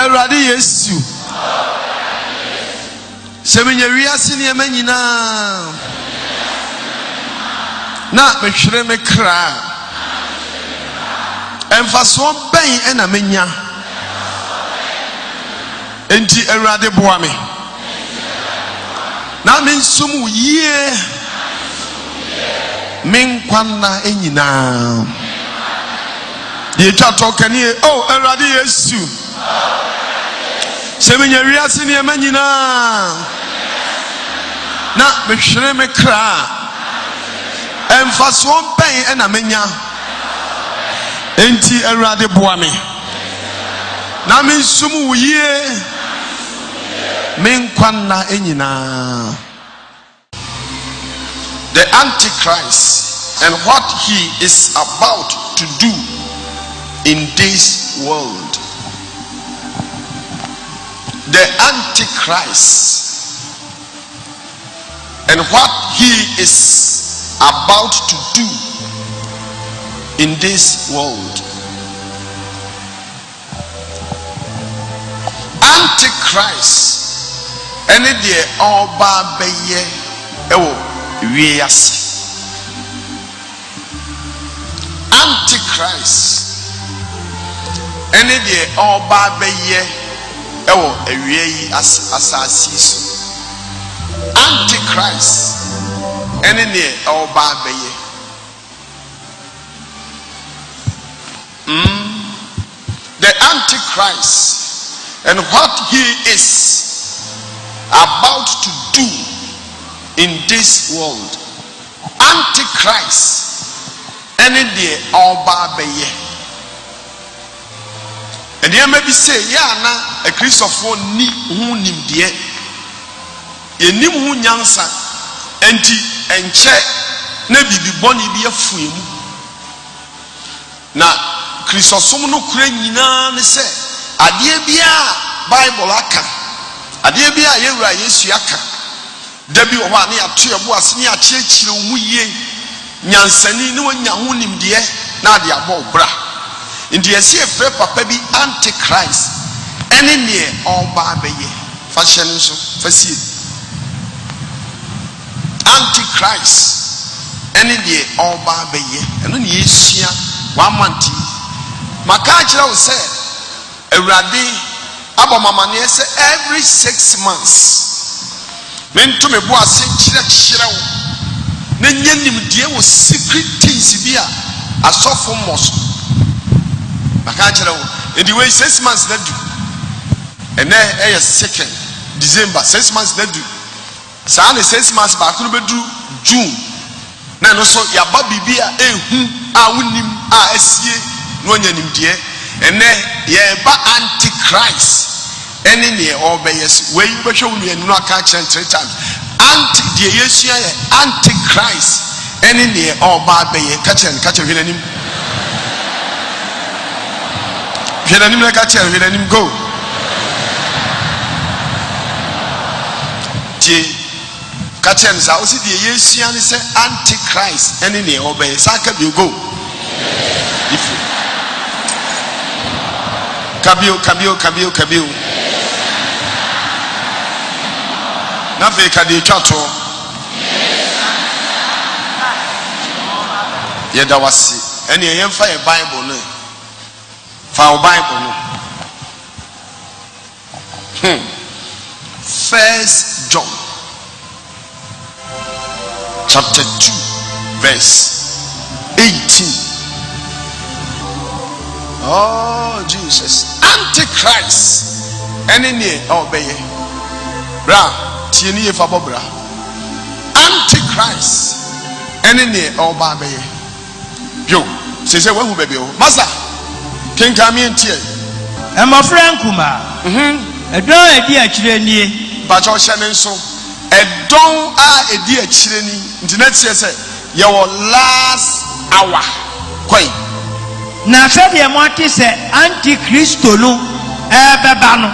Eradi Yesu. Seminya wiase ne manyina. Na mehwere me kra. Emfaso ben ena menya. Enti Erade boa me. Na me nsumu yie. Men kwanna enyina. Ye twato kanie oh Erade Yesu. Seminya wiase ne manyina. Na mehwere me kra. Emfaso ben ena menya. Enti Erade boa me. Na me nsumu yie. Men kwanna enyina. The Antichrist and what he is about to do in this world. The Antichrist and what he is about to do in this world. Antichrist and the Oba Beye Ewo Wiase. Antichrist and the Oba Beye Ewo Wiei Assasis. Antichrist and the Oba Beye. The Antichrist and what he is about to do in this world. Antichrist and the Oba Beye. And you may be say, na a Christopher ni nim de ye nim hu nyansa enti enche na bibi boni bi afuemu na Christosom no kura nyina ne se ade bia Bible aka ade bia yewura Yesu aka dabi o ba ne ato ebo ase ne akirikire hu yie nyansani ne wonya hu nim de na ade abo bra indi ese efre papa bi Antichrist ene ne Oba Beye fashion nso fasie Antichrist ene de Oba Beye eno ne yesua 1 month maka kira wo se Ewurade abomamane se every 6 months mento me bo ase kire wo na nyanim de wo secret things bi a asofo mos maka kira wo in the way 6 months na du ene 2nd December 6 months na du sa na 6 months ba kunu bedu June na no so ya ba bibia ehu a wonim a asie no nyanim de ene ye ba Antichrist ene ne obeyes we you behwe wo anu aka kire 3 times anti de yesua ye Antichrist ene ne Oba Beye ka kire hwenanim na ka kire hwenanim go ti ka kire nsa o si de yesua ne se Antichrist ene ne obeyes sa ka bi go Kabio. Na fe ka de twato. Ye da wase. Ene ye mfa ye Bible no. Fa o Bible no. 1 John chapter 2 verse 18. Oh Jesus. Antichrist enemy obey bra tieni fa bobra Antichrist enemy Oba Beye yo say when who baby o master king come in tie e mo frankuma edon edi akire nie ba cho hye ne nso edon a edi akire ni internet say ye last hour koi na sede mo ati se Antichrist no beba no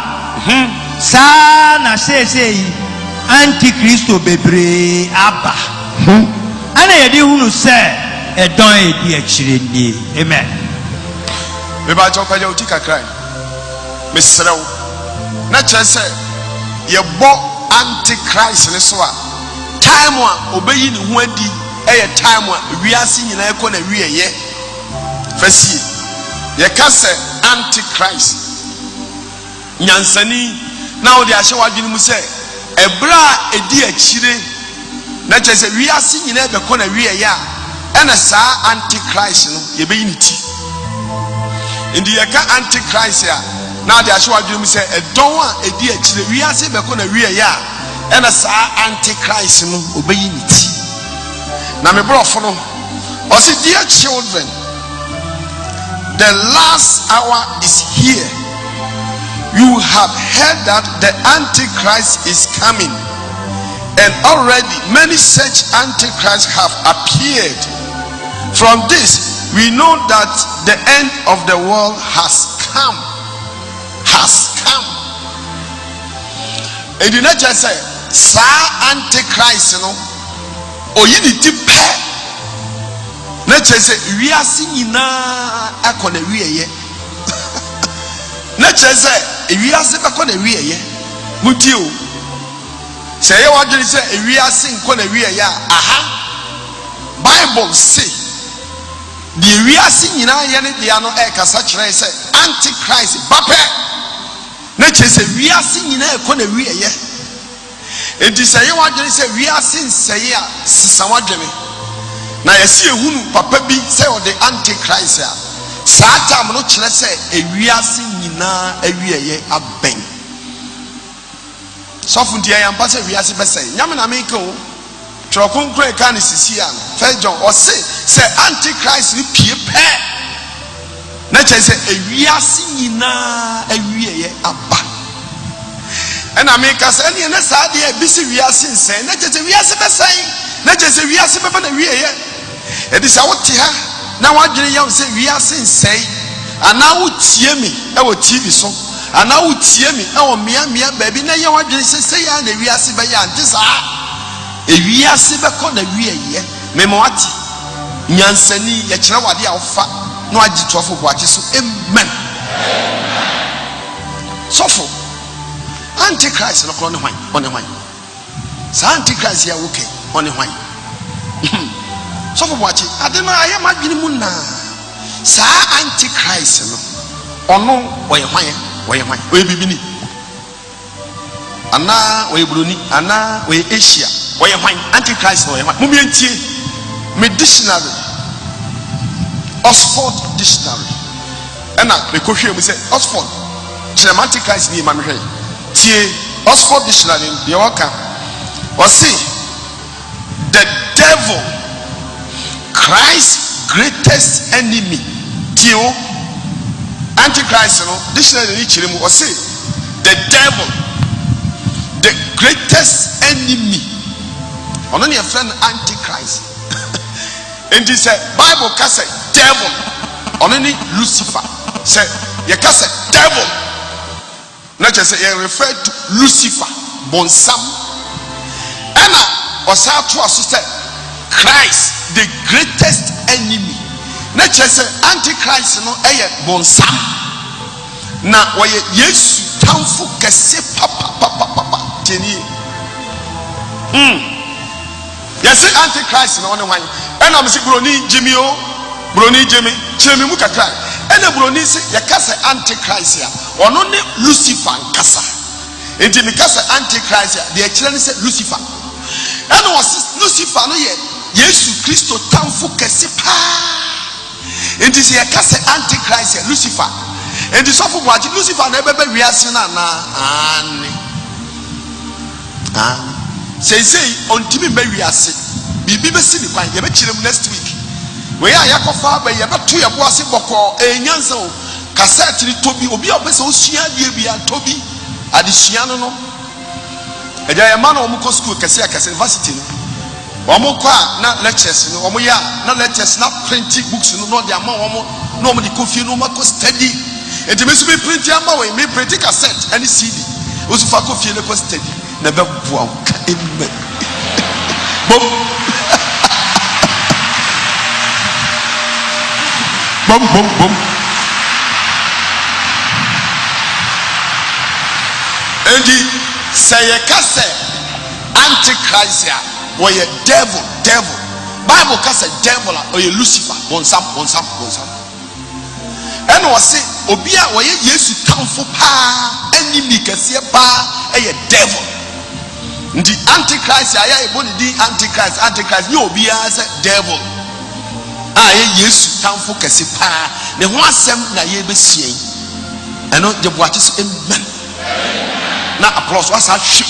sa na sei Antichrist bebre aba ana ye di hunu se edon edi akire ni amen me ba cho kwa je utika cry me srew na kyerɛ sɛ yɛbɔ antichrist ne so a time a obeyi ne ho adi ɛyɛ time a wiase nyinaa ɛkɔ na wieyɛ fɛsie yɛka sɛ antichrist nyansani na wode ahyɛ w'adwene mu sɛ ɛberɛ a ɛdi akyire na kyerɛ sɛ wiase nyinaa bɛkɔ na wieyɛ a ɛna saa antichrist no yɛbɛyi ne ti nti yɛka antichrist a na wode ahyɛ w'adwene mu sɛ ɛdɔn a ɛdi akyire wiase bɛkɔ na wieyɛ a ɛna saa antichrist no obɛyi ne ti na meborɔfo no ɔse dear children, the last hour is here. You have heard that the Antichrist is coming, and already many such Antichrists have appeared. From this, we know that the end of the world has come. And you know just say, Sa Antichrist, you know, oyidi pɛ na kyerɛ sɛ wiase nyinaa akɔ na wieyɛ na kyerɛ sɛ wiase bɛkɔ na wieyɛ mutie o sɛ yɛ wadwene sɛ wiase nkɔ na wieyɛ a aha Bible say deɛ wiase nyinaa yɛ ne deɛ no ɛkasa kyerɛ sɛ Antichrist bapɛ na kyerɛ sɛ wiase nyinaa ɛkɔ na wieyɛ enti sɛ yɛ wadwene sɛ wiase nsɛe a sisa wadwene na yɛsi ehunu papa bi sɛ ɔde Antichrist a saa tam no kyerɛ sɛ ewiase nyinaa awieyɛ abɛn sɔfo ntia yɛmpa sɛ wiase bɛsɛe nyame na meka o twerɛ kronkron ka ne sisi a no First John ɔse sɛ Antichrist ne pie pɛ na kyerɛ sɛ ewiase nyinaa awieyɛ aba ɛna meka sɛ ɛneɛ ne saa deɛ bisi wiase nsɛe na kyerɛ sɛ wiase bɛsɛe na kyerɛ sɛ wiase bɛba na wieyɛ ɛdi sɛ wote ha na wadwene yɛw sɛ wiase nsɛe anaa wotie me ɛwɔ TV so anaa wotie me ɛwɔ mmea baabi na yɛ wadwene sɛ sɛ yɛ na wiase bɛyɛ ante saa ewiase bɛkɔ na wieyɛ mema wate nyansani yɛkyerɛ wade a wofa na wagye toafo boakye so amen sɔfo Antichrist no korɔ ne hwan ɔne hwan saa Antichrist yɛ woke ɔne hwan sɔfo boakye ade no ayɛ madwene mu na saa Antichrist no ɔno ɔyɛ hwan ɔyɛ bibini anaa ɔyɛ buroni anaa ɔyɛ Asia ɔyɛ hwan Antichrist no ɔyɛ hwan mumientie me dictionary Oxford dictionary ɛna mekɔhwɛ mu sɛ Oxford kyerɛ me Antichrist ni ma mehwɛ tie Oxford dictionary deɛ wɔka ɔse the devil, Christ's greatest enemy. Tio Antichrist no dictionary ni kyerɛ mu ɔse the devil, the greatest enemy. ɔno ne yɛfrɛ no Antichrist enti sɛ Bible ka sɛ devil ɔno ne Lucifer sɛ yɛka sɛ devil na kyerɛ sɛ yɛ refer to Lucifer bonsam ɛna ɔsaa to aso sɛ Christ the greatest enemy na kyerɛ sɛ Antichrist no ɛyɛ bonsam na wɔyɛ Yesu tamfo kɛse papapapapa tienie yɛsɛ Antichrist na ɔne hwan ɛna mesi buroni Jimmy o buroni Jimmy kyerɛ me mu kakra ɛna buroni sɛ yɛka sɛ Antichrist a ɔno ne Lucifer nkasa enti meka sɛ Antichrist a deɛ kyerɛ ne sɛ Lucifer ɛna wɔse Lucifer no yɛ Yesu Kristo tamfo kɛse paa enti sɛ yɛka sɛ Antichrist a Lucifer enti sɔfo boakye Lucifer na ɛbɛbɛ wiase no anaa ane seisei ɔntimi mba wiase biribi bɛsi ne kwan yɛbɛkyerɛ mu next week wei a yɛkɔfa aba yɛbɛto yɛbo ase bɔkɔɔ ɛnyansa o kasɛte ne tɔ bi obi a ɔpɛ sɛ osua adeɛ bi atɔ bi adesua no agya yɛma na ɔmokɔ school kɛse university no ɔmokɔ a na lectures no ɔmo yɛ a na lectures na print books no na ɔde ama ɔmo na ɔmo de kɔ fie no ɔmakɔ study enti me so me print ama wei me print cassette ɛne CD osu fa kɔ fie no kɔ study na bɛboa wo ka amen bom And say a case antichrist ya or a devil. Bible case devil or a Lucifer. Bonsam. And was say Obia or yes town for pa enemy case pa a devil. The antichrist ya the antichrist you Obia as a devil. Yes town for case pa the one sem na ye be seeing. And not the what is amen. Now applause what's that shit?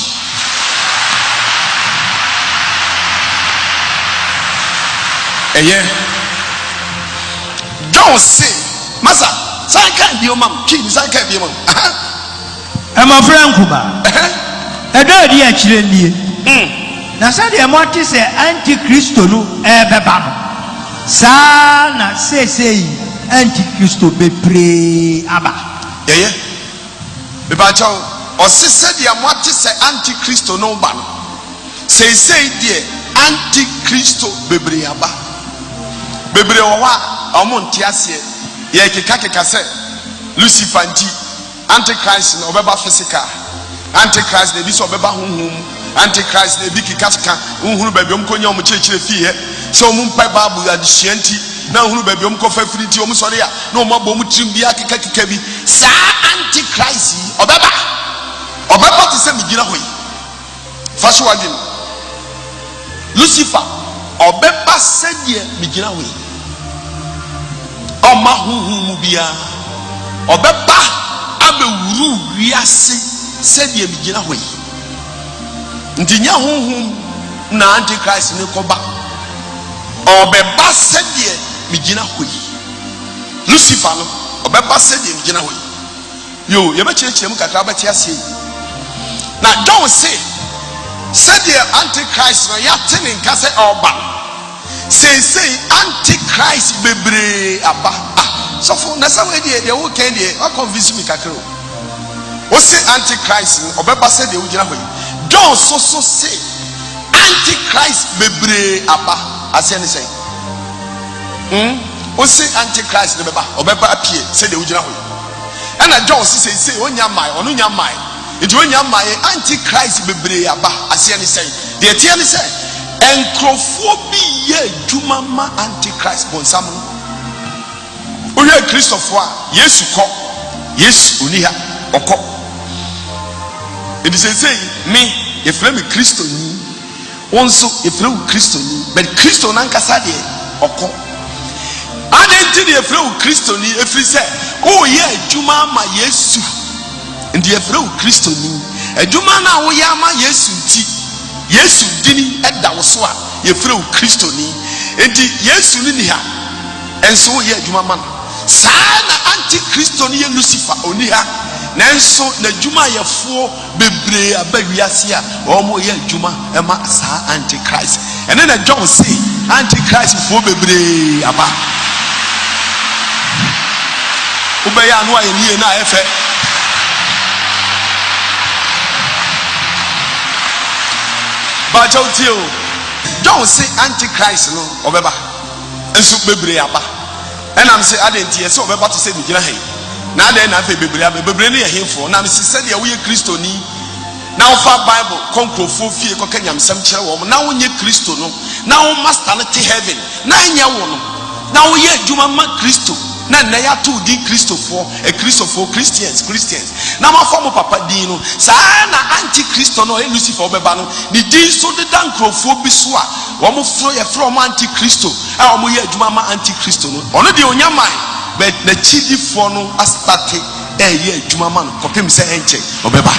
Don't say, Massa, I can't be your mom. I can't be your mom. I'm a friend, Kuba. I don't hear children. Now, say the amount is Antichrist, no, Bebano. Sana say Antichrist be pray Abba. Yeah. Bebacho, or say the amount is Antichrist, no ban. Say, dear Antichrist be pray Abba. Bebre wa omonti ase ye keka se Lucifer nti antichrist na obeba physical antichrist na bi so obeba honhom antichrist na bi keka honhuru ba biom konya om chechire fie so om mpa bible adihia nti na honhuru ba biom kofa firi nti om sore a na om abom trim bia keka bi sa antichrist obeba to se migina hoyi fasho wadin Lucifer obeba sedie migina hoyi Oma huhu bia obeba abewuru wiase sedie migina hoyi ntinya huhu na antichrist ne koba obeba sedie migina hoyi Lucifer no obeba sedie migina hoyi yo ye ba chirechire mu kakra ba tiase na John say sedie antichrist no ya tene nka se oba say antichrist bebre aba so for na some way dey wo ken dey o convince me kakro o say antichrist obeba say dey wo gina hoyi John so say antichrist bebre aba ase ni say o say antichrist dey obeba appear say dey wo gina hoyi and John say onya mai onu nya mai it onya mai antichrist bebre aba ase ni say dey tie ni say encrophobia jumama antichrist bonsam oye Christopher Yesu ko Yesu oniha oko it is say me if let me Christo ni onso if let Christo ni but Christo nan kasa de oko identity if let Christo ni if say oh yeah jumama Yesu and if let Christo ni ejuma na wo ya ma Yesu nti Yesu dini eda wo so a ye frɛ wo Kristo ni enti Yesu ni ha enso ye adwuma man saa na antichrist ni ye Lucifer oni ha nanso na adwuma yefo bebre abawiase a omo ye adwuma ema saa antichrist ene na John say antichrist fo bebre aba ubeya no aye nie na efe John say antichrist no obeba enso bebre aba and am say adenti so obeba to say bigina he na ade na fe bebre aba bebre ne ye hemfo na me say de we Kristo ni na ofa Bible konkrofo fie ko kanyam sam kire wo na wo nye Kristo no na wo master no te heaven na nya wo no na wo ye adwuma ma Kristo na na ya to di Christopher Christians na ma form papa din no saa na antichrist no e Lucifer obeba no ni din so de dankrofo bi so a wo mo fro ye from antichrist a wo mo ye adwuma ma antichrist no ono de onyaman but na chidi fo no astate e ye adwuma ma no kopim se enche obeba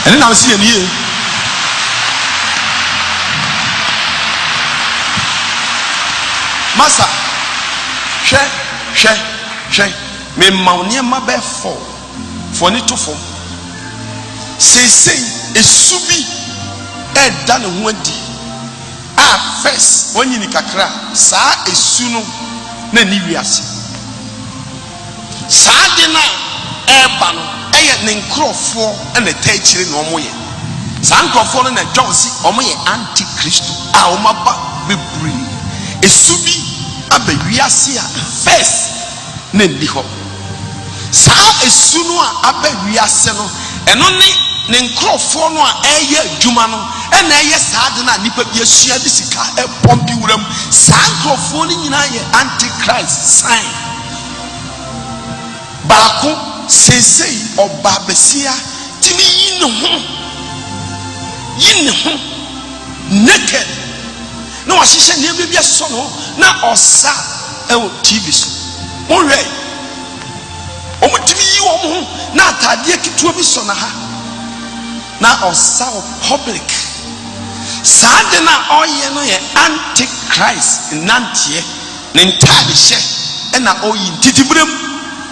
ene na se ye ni masa hwe me maunie mabe for ni to form say esubi e da ne ho adi first wonyini kakra saa esu no na ni wiase saa de na eba no eye ne nkrofo na taachire no omoye saa nkrofo no na John si omoye antichrist a omaba bebre esubi abawiase a first na ndi ho saa esu no a abawiase no ɛno ne nkrɔfoɔ no a ɛyɛ adwuma no ɛna ɛyɛ saa de na nipa bi asua de sika ɛpɔmpi wuram saa nkrɔfoɔ no nyinaa yɛ antichrist sign baako sesei ɔba besia timi yi ne ho naked na wahyehyɛ nneɛma bi asɔ no na ɔsa ɛwɔ TV so mohwɛ ɔmo timi yi wɔn ho na ataadeɛ ketewa bi sɔ na ha na ɔsa wɔ public saa de na ɔyɛ no yɛ antichrist nanteɛ ne ntaade hyɛ ɛna ɔyi ntitibrem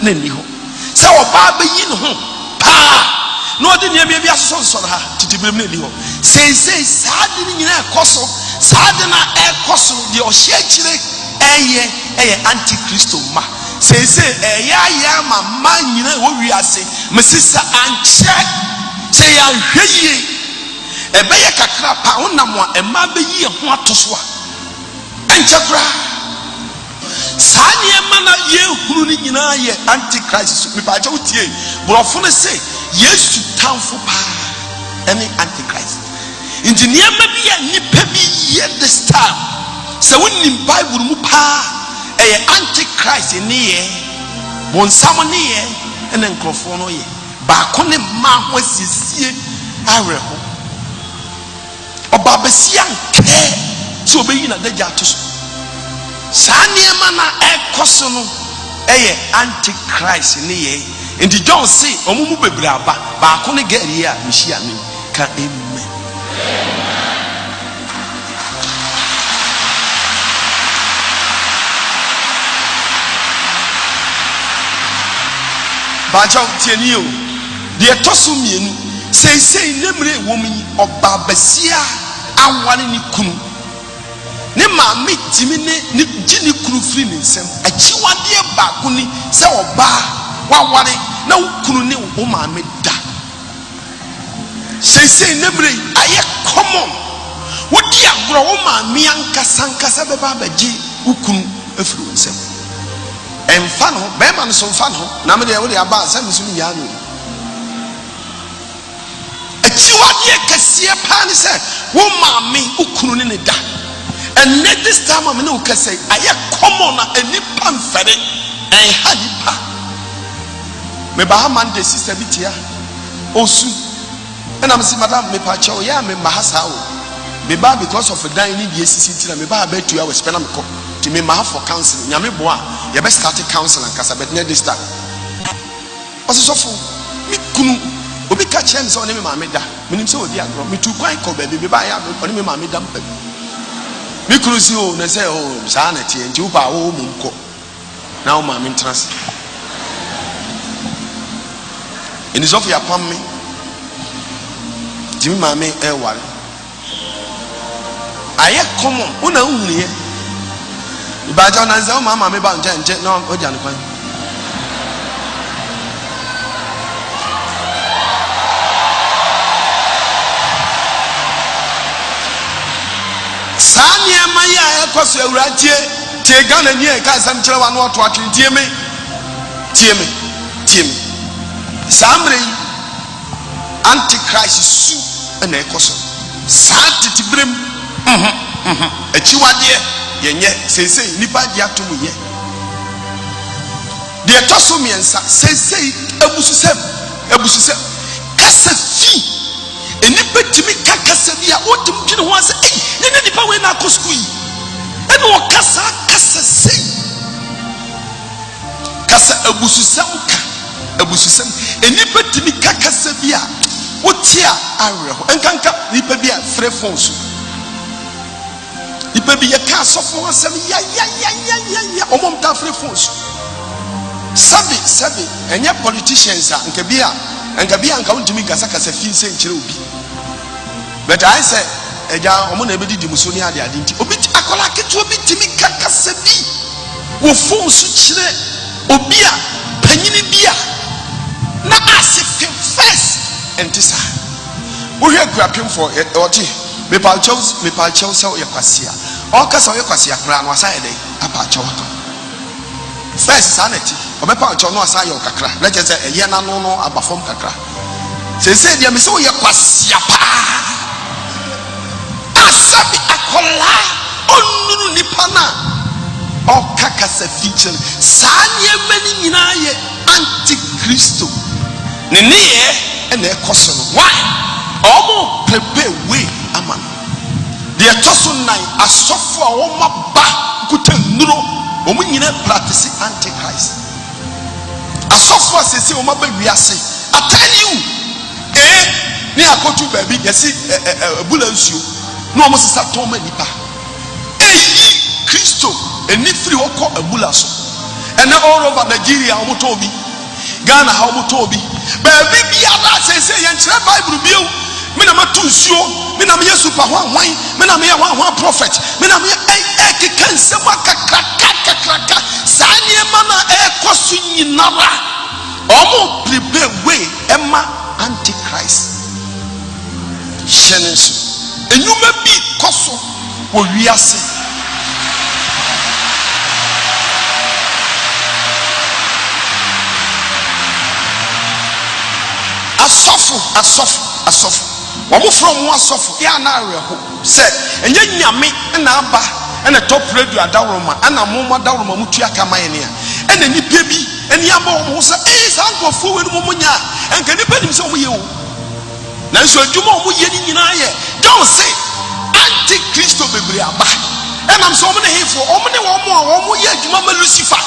na ni hɔ sɛ ɔbaa bɛyi ne ho paa na ɔde nneɛma bi asɔ nsɔ na ha titibrem na ni hɔ seesei saa de ne nyinaa ɛkɔ so saa de na ɛkɔ so deɛ ɔhyɛ akyire ɛyɛ antichristo ma seesei ɛyɛ ayɛ ama mma nyinaa ɛwɔ wiase mesisa ankyɛ sɛ yɛahwɛ yie ɛbɛyɛ kakra pa wonam a ɛma bɛyi yɛ ho ato so a ɛnkyɛ koraa saa nneɛma na yɛhunu no nyinaa yɛ antichrist so mepaakyɛ wotie borɔfo no sɛ yesu tamfo paa ɛne antichrist nti nneɛma bi yɛ nnipa bi yɛ this time sɛ wonim bible mu paa ɛyɛ antichrist ne yɛ bonsam ne yɛ ɛne nkurɔfoɔ no yɛ baako ne mmaa ho asiesie awerɛho ɔba besia nkɛɛ sɛ ɔbɛyi n'adagya ato so saa nneɛma na ɛkɔ so no ɛyɛ antichrist ne yɛ nti John se ɔmo mu bebree aba baako ne gɛɛri a mehyia me ka amen baagyaw tie ni o deɛ ɛtɔ so mmienu seisei nemire wɔ mu yi ɔba besia aware ne kunu ne maame timi ne gye ne kunu firi ne nsɛm akyiwadeɛ baako ni sɛ ɔbaa waware na wo kunu ne wo maame da seisei nemire ayɛ common wodi agorɔ wo maame ankasa bɛba abɛgye wo kunu afiri wo nsɛm ɛmfa no bɛrima no so mfa no na me deɛ wode aba asɛm so nyaa no akyiwadeɛ kɛseɛ paa ne sɛ wo maame wo kunu ne ne da ɛnɛ this time me ne wo kɛsɛ ayɛ common na anipa mfɛre ɛnha nipa meba ha man de sister bi tia osu ɛna mesi madam mepakyɛw yɛ a memma ha saa wo meba because of dan ne deɛ sisi nti na meba ha bɛtua wɔ spɛna mekɔ nti memma ha for council nyame boa yɛbɛ start council ankasa but ne this time ɔsesɔfo me kunu obi ka kyerɛ me sɛ ɔne me maame da menim sɛ ɔdi agorɔ metu kwan kɔ baabi meba yɛ ɔne me maame da mpa me kunu si o na sɛ o saa na tie nti wopa wo mu nkɔ na wo maame ntena se ɛni sɔfo yɛapam me nti me maame ɛware ayɛ common wona wohunuyɛ ibagya na nzɛ wo maame ba nkyɛnkyɛ na ɔgya ne kwan saa nneɛma yi a ɛkɔ so awuratie tie Ghana ni ɛka asɛm kyerɛ wa no ɔto atwene tie me saa mmerɛ yi antichrist su ɛna ɛkɔ so saa titibrem akyiwadeɛ yɛnyɛ seisei nipa de ato mu yɛ deɛ ɛtɔ so mmiɛnsa seisei abususɛm kasa fi enipa timi ka kasa bi a wotum dwene ho ase yɛne nipa wei na akɔ sukuu yi ɛna ɔkasa sei kasa abususɛm enipa timi ka kasa bi a wote a awerɛho nkanka nipa bi a frɛ phone so nipa bi yɛka asɔfo asɛm ya ɔmɔm ta frɛ phone so sabi ɛnyɛ politicians a nka bi a nka wontumi kasa fi nsɛ nkyerɛ obi but I say ɛgya ɔmo na ɛbɛdidi mu so ne ade nti obi akɔla ketewa bi tumi ka kasa bi wɔ phone so kyerɛ obi a panyini bi a na ase first ɛnte saa wohwɛ kurapemfo ɔte mepalkyɛw sɛ ɔyɛ kwasia ɔkasa ɔyɛ kwasia koraa no asa yɛ dɛn apalkyɛw atɔ first saa na ti ɔbɛpalkyɛw no asa yɛ ɔkakra na kyerɛ sɛ ɛyɛ n'ano no aba fam kakra say dia me say oye kwasia pa asabi akola onunu nipa na okaka sa feature sanye mani nyina ye antichristo ne ne ye na ekoso no why omo prepare way aman de etoso nine asofo a wo maba kuta nnuro omo nyina practice antichrist asofo asese wo maba wiase I tell you ni akotu baby yesi bula nsuo no omo sesa toma nipa eyi Kristo eni free oko abula so and all over Nigeria omo to obi Ghana ha omo to obi baby biara say yen kire Bible bio me na matu nsuo me na me yesu pa hwan me na me hwan prophet me na me keka nsem akakraka sanye mana ekosu nyinara omo prepare way ema antichrist shenenso enyuma bi koso wo wiase asofo wo from asofo ya na areho se enye nyame na aba na top radio adawroma na momma dawroma mutu akamaye ne a na nipa bi eni aba wo se sankofo we no munya enka nipa nim se wo ye wo na so adwuma wo ye ni nyina ye don't say antichristo bebre aba na so mo ne hefo o mo ye adwuma ma Lucifer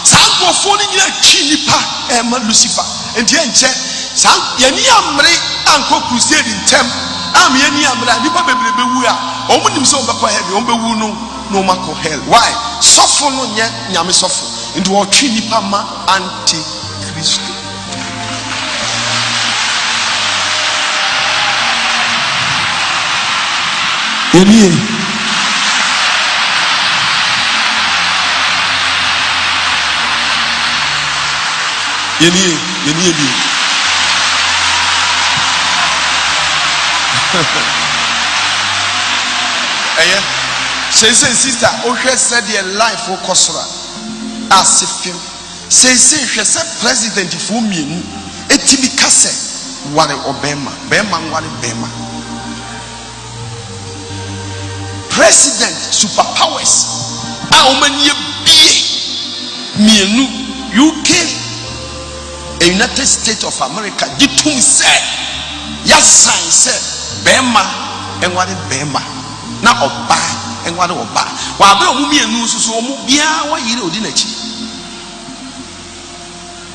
sankofo ni nyina twi nipa ma Lucifer enti enche san yani amre anko crusade ntem am yani amre nipa bebre bewu a o mo nim se o bekọ heaven o bewu no mako hell why suffer no nya nyame suffer enti wo twi nipa ma antichristo yeni say sister o hwe said your life o kosora asifim say hwe say president fu mienu etibi kase ware obema ngware bema president superpowers a o manie bie mienu UK a United States of America ditum say ya sign say bema ngware bema na oba enwade oba wa abe omumienu susu omu bia wa yire odi na chi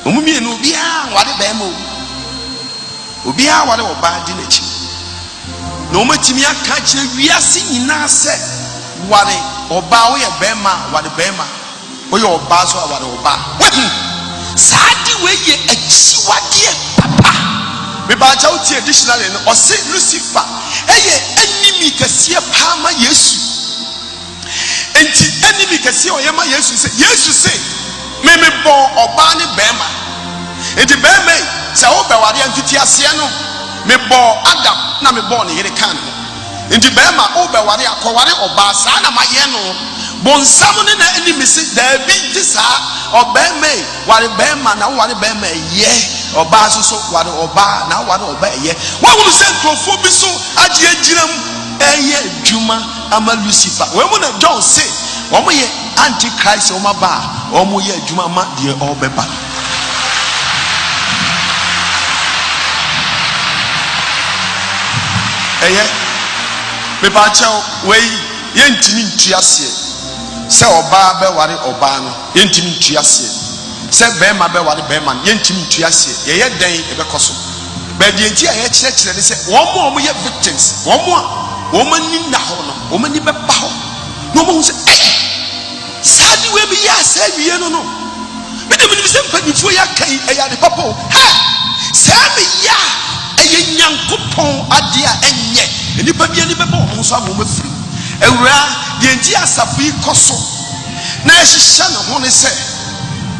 omumienu bia wade ba ema obia wade oba di na chi na omatimi aka kire wiase nyina se wade oba wo ye bema wade bema wo ye oba so wade oba saadi we ye achiwade papa me ba cha uti dictionary no o se Lucifer eye enemy kase pa ma Yesu enti enemy kase oyema Yesu say me bo oba ne bema enti bema se wo be wade antiti ase no me bo Adam na me bo ne yere kan enti bema wo be wade akoware oba sa na maye no bonsam ne na enemy say da bi ti sa obema ware bema na ware bema ye oba so ware oba na ware oba ye wa wu se krofo bi so age agiram eye adwuma ama Lucifer we mu na John say omo ye antichrist omo ba omo ye adwuma ma de obeba eye me ba chao we ye ntini ntuase se oba be ware oba no ye ntini ntuase se bema be ware bema ye ntini ntuase ye ye den e be koso be de enti a ye kire ne se omo ye victims omo ni na ho no omo ni be ba ho no mo se sadi we bi ya sa wiye no me de me se mpanifo ya kan e ya de papa ha sa bi ya e nyankopon ade a enye enipa bi ani be ba omo so amoma firi ewura de enti asafu yi koso na ye hihya ne ho ne se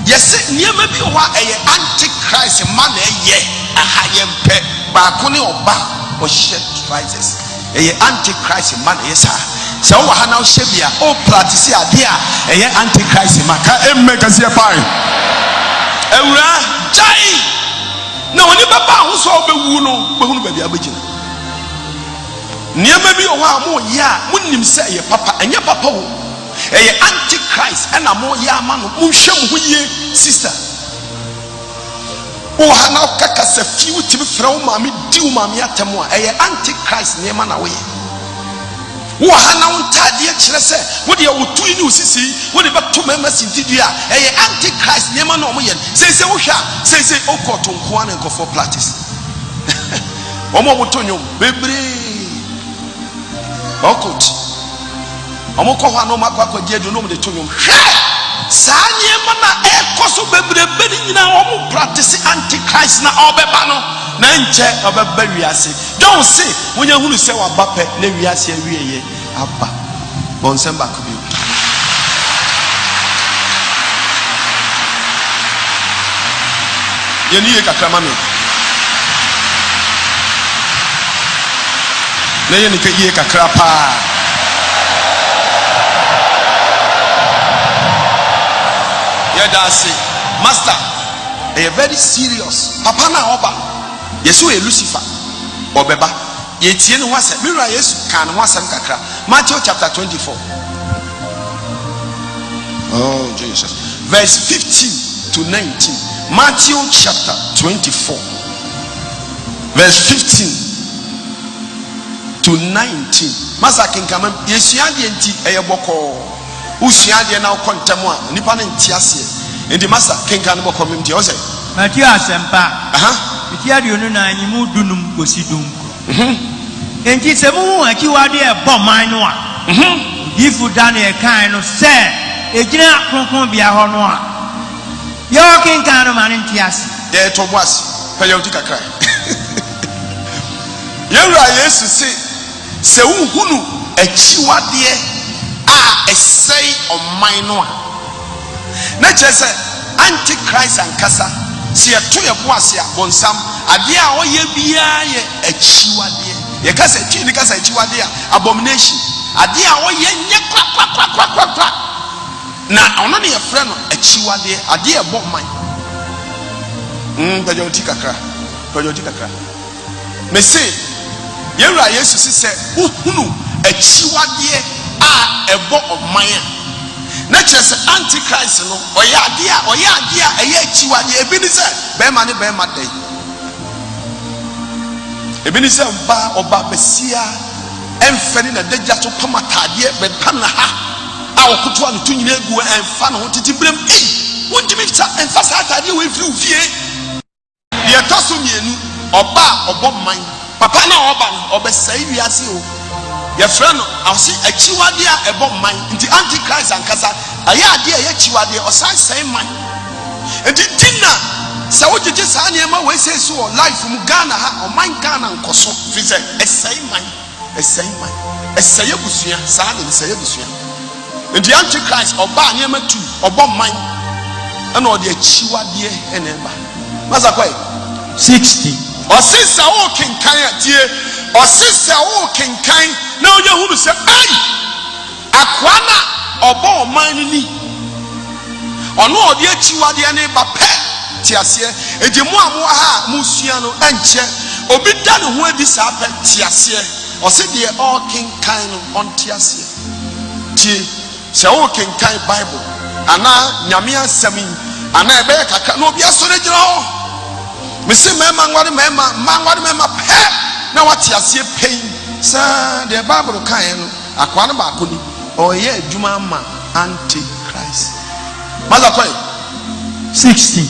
yese niema bi wa eye antichrist man eye aha yempe ba ko ne oba o shed rises eye antichrist man yes sir so wa ha na shebia o practice ade a eye antichrist maka emme kase fine ewura jai na oni baba ho so obewu no behunu baabi abegina niam bi o ha mo ya munnim se ye papa enye papa wo eye antichrist na mo ya ma no munhwe mo hoye sister o ha na kaka sa fiu tibi fra wo ma me di wo ma me atemo a eye antichrist ne ma na wo ye wo ha na untade e kire se wo de wo tu ni osisi wo de beto mama sintidua eye antichrist ne ma na wo ye se wo hwa se okoto nko an nkofo practice omo mo tonyo bebre okot omo ko hwa no makwa je do no mo de tonyo saa niema na ekoso bebrebe ni nyina omo practice antichrist na obeba no na nche obeba wiase don't say wonya hunu se wa bape na wiase awieye aba bonsem ba ko bi yeni kakra ma me na yeni ka ye kakra pa Dasi master a very serious papa na oba yesu e Lucifer obeba ye tie ne ho asem mira yesu kan ne ho asem kakra Matthew chapter 24 oh Jesus verse 15 to 19 Matthew chapter 24 verse 15 to 19 master kinkama yesu ade enti eyeboko usua de na ukontem a nipa ne ntiase enti master kenkan no bokom mti o se Matthew asempa itia de onu na anyimu dunum kosidum enti se mu akiwade e boman no a ifu Daniel kan no se ejina kronkron bia ho no a yo kenkan no man ntiase ye to boas payauti kakra yewra yesu se uhunu akiwade say on minor na chese antichrist ankasa se to ye boase a bonsam ade a oye bia ye achiwade ye kasa chi ni kasa achiwade a abomination ade a oye nye kwa na ono ne ye frɛ no achiwade ade e bɔ man pajoti kakra me say yewra yesu se uhunu achiwade a ebo omanya na kyerese antichrist no oya ade a eye achiwade ebi ni se be ma dai ebi ni se ba oba besia emfani na dagya to pamatade be pana ha a okoto anu to nyina egu emfa no titibrem wontimi fita emfa sa atade we firi ufie ye taso mienu oba obo man papa na oba no obesai wiase o your friend awsi achiwade a ebo man nti antichrist ankasa aya ade a ye achiwade o san sai man nti dinna sa wogege sa ne ma we say so life mu Ghana ha o man Ghana nkoso fi say esai man esai busua sa ne esai busua nti antichrist oba ne ma tu obo man ana o de achiwade ene ba masa kwai 60 o sisa o kenkan atie o sisa o kenkan na onye hunu se ai akwana obo man ni ono odi achiwade ne ba pe tiase ejemu amu ha musua no enche obi da ne ho adi sa pe tiase o se de o kenkan no on tiase ti se o kenkan bible ana nyame asami ana ebe kaka no obi asore gira ho me se mema ngwade pe na wati asie pain sa the bible kan no akwana ba akoni oye adwuma ma antichrist maza kwai 60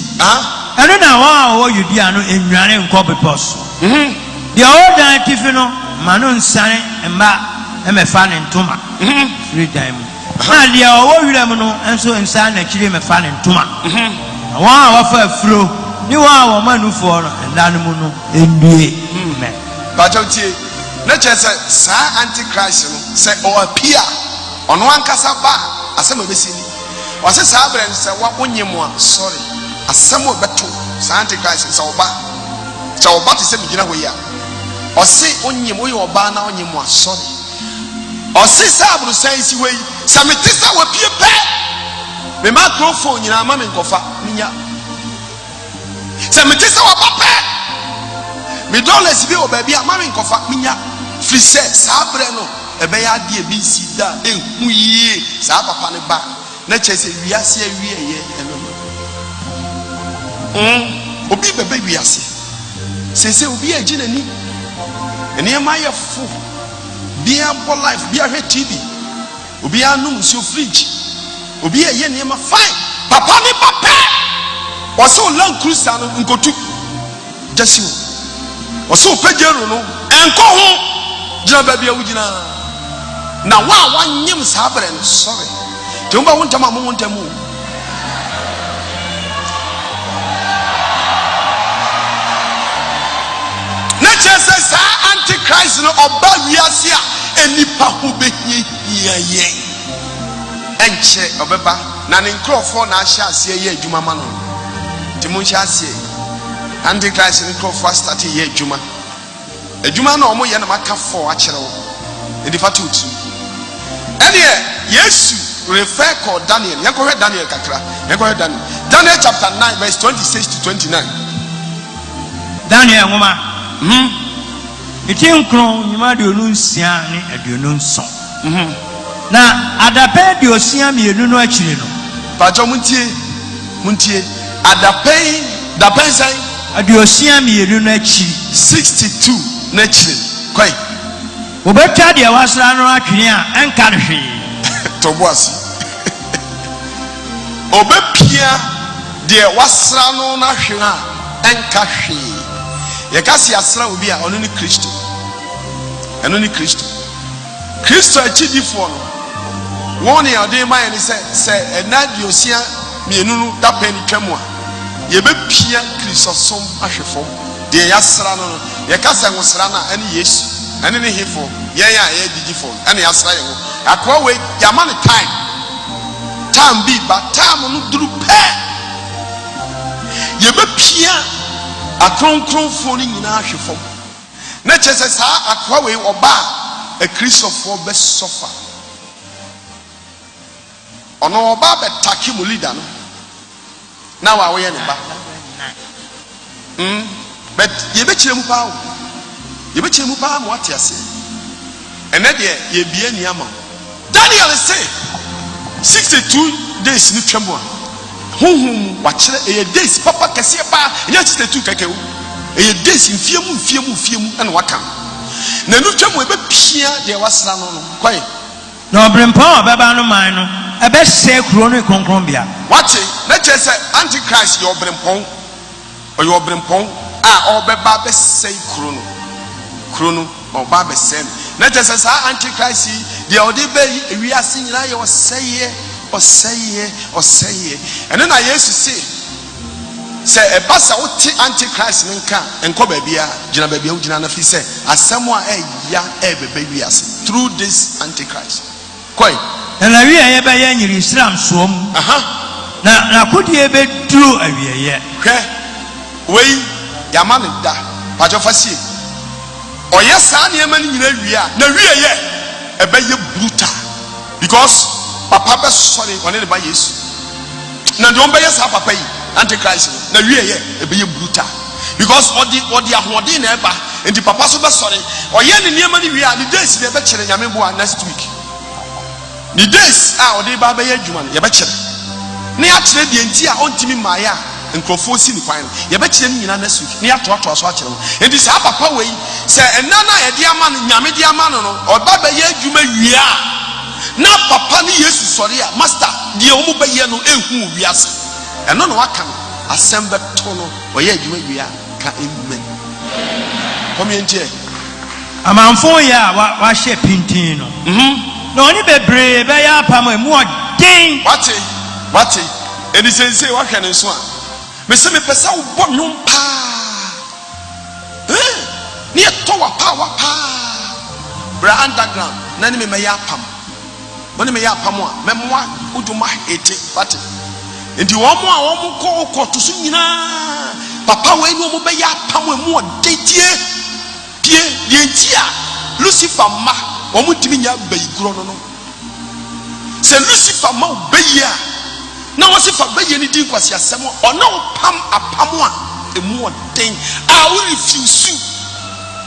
eno na wa o yudia no enware nko bepos the old antifi no manu nsane emba emefa ne ntoma free time na the o wirem no enso nsane na kire mefa ne ntoma wa fa afro ni wa manufo no endanu mu no endue bajotie na chese sa antichrist no se o appear ono ankasa ba asema besini o se sa abren se wa onyemu a sorry asema obeto sa antichrist se oba te se bigina ho ya o se onyemu yo oba na onyemu a sorry o se sa abru sansi we sa metisa wa pie pe me microphone nyina ma me nkofa minya sa metisa wa ba pe me dollars bi o baby a mami nkofa minya free set sabre no ebe ya de bi si da ehu yie sa papa ne ba na chese wiase awie ye eno obi bebe wiase sese obi agina ni ene ma ye fu bia bo life bia hwe tv obi anum so fridge obi ye ne ma fine papa ne papa waso lan cruiser no nkotu jasiwo waso pejero no enko ho jina ba bia wugina na wa wanyem sabre no sorry tumba wontama mo wontamu na chese sa antichrist no oba wiase a enipa ho behia ye enche obeba na ne nkrofo na ahya ase ye adwuma ma no timu hya ase antichrist ne nkrofo start ye adwuma na omo ye na maka for a kire wo edifa tutu ene yesu refer called Daniel. You go read Daniel kakra. You go read Daniel. Daniel chapter 9 verse 26 to 29. Daniel ngoma. Iti nkron nyuma de onu nsia ne aduonu nso. Na adape de osia mienu no akire no. Pajo muntie adape sai aduosia mienu no akiri 62 na akire. Kwai. Obetwa de wasra no atwene a enka hwe. Toboasi obepia de wasra no na hwe a enka hwe ye kasi asra obi a ono ni Kristo eno ni Kristo achidifo no won e ode man ni se enadi osia mienu no da pani twam a ye bepia Kristo som ahwefo de yasra no ye kasa nwosra na ene Yesu ene ne hefo ye ya ye didifo ene yasra ye wo akwa we yama ne time bi ba time no duru pe ye bepia akronkronfo ni nyina ahwefo na chese sa akwa we oba a Christopher be suffer ono oba be taki mo leader no na wa we ye ne ba but ye be kire mu pa mo atiase ene de ye bia ni ama Daniel say 62 days ni twemo honhom wa kire e days papa kese ba nya 62 kekewo e days mfiemu ene waka na nu twemo e be pia de wasra no no kwai na obrempon baba no man no e be se kuro no konkron bia wache na che say antichrist your obrempon o your obrempon a obeba be se kuro no oba be se na che say sa antichrist de odi be wiase nyina ye oseye ene na Yesu se e basa woti antichrist nka enko ba bia gina ba bia ugina na fi se asemo a eya bebe wiase through this antichrist koi na wi ye be ye nyiri Islam soom na kodie be duro awie ye hwe wei yama ne da pajo fasie oye sa na ema ni nyina wie a na wie ye ebe ye brutal because papa be sorry one ne ba Yesu na de on be ye sa papa yi antichrist na wie ye ebe ye brutal because odi ahode na eba enti papa so be sorry oye ne niema ni wie a ni days de be kire nyame bo next week ni days a odi ba be ye adwuma no ye be kire ne ya kire de enti a ontimi maaya nkrofo si ni kwan ye be kire ni nyina next week ne ya to so a kire no enti sa papa wei se enana ye de ama no nyame de ama no oba be ye adwuma wie a na papa ni Yesu sorry a master de omo be ye no ehu wiase eno no waka no assemble to no oye adwuma wie a ka amen komientie amanfo ya wa hye pintin no na oni bebre be ya pam emu odin wate eni sense wa hwe ne so a me se me pesa wo bo nwom pa ni to wa pa bra underground na ni me ya pam woni me ya pam a me moa uduma ete wate enti wo mo a wo mo ko to so nyina papa we ni wo be ya pam emu odin tie enti a Lucifer ma wo mo timi nya bayigro no se Lucifer ma obeyi a na wo se fa beyi ni din kwasi asem ona wo pam apam a emu odin a wo refuse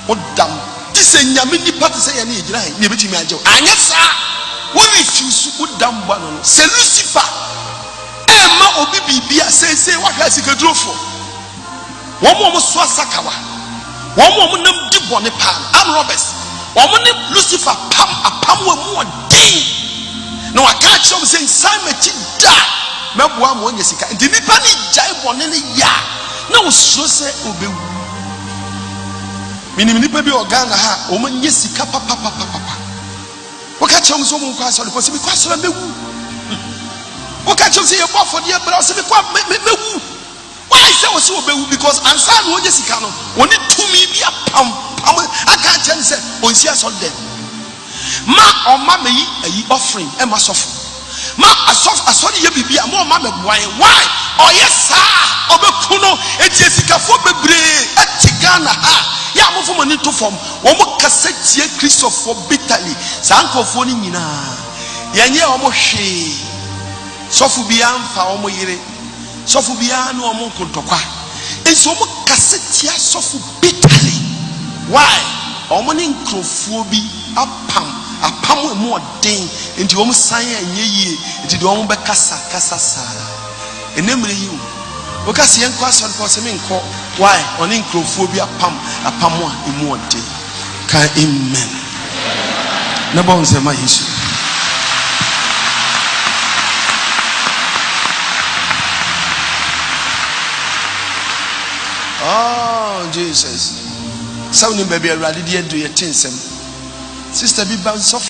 odam ti sɛ nyame nipa te sɛ yɛ ne yɛgyina hɛ ne yɛbɛtumi agye wo anyɛ saa wo refuse wodam bɔ no no sɛ Lucifer ɛma obi biribi a seesei wahwɛ asikadurofo wɔn mo so asakawa wɔn mo nam di bɔne paa am robbers wɔn ne Lucifer pam apam wɔ mu ɔden na waka kyerɛ mo sɛ nsan m'akyi da mɛboa mo ɔnyɛ sika nti nipa ne gyae bɔne ne ya na wosuro sɛ obewu minim nipa bi ɔgana ha wɔn nyɛ sika papapapapa waka kyerɛ mo sɛ wɔn nkɔ asɔre kɔ sɛ mekɔ asɔre mɛwu waka kyerɛ mo sɛ yɛbɔ afɔdeɛ brɛ sɛ mekɔ mɛwu why say wɔsi obewu because ansa na ɔnyɛ sika no wɔne tumi bi apam aka kyerɛ ne sɛ ɔnsi asɔre dɛ ma ɔma meyi ayi offering ɛma sɔfo ma asɔre yɛ bibi a ma ɔma mɛboa yɛ why ɔyɛ saa ɔbɛku no eti esikafo bebree ɛti Ghana ha yɛ amofo mo ne to fam wɔn kasa tie Christopher bitterly saa nkɔfoɔ no nyinaa yɛnyɛ wɔn hwee sɔfo bi amfa wɔn yere sɔfo bi anu wɔn nkontɔkwa nso wɔn kasa tie sɔfo bitterly why wɔn ne nkurɔfoɔ bi apam emu ɔden nti wɔn san ɛnyɛ yie nti de wɔn bɛkasa kasa saa enemire yi o wɔkasa yɛn kɔ asɔre kɔ sɛ mi nkɔ why ɔne nkurɔfoɔ bi apam a emu ɔden ka amen na bɔ nsɛm a Yesu. Oh Jesus, so ni baby already do your thing, sister be bound soft.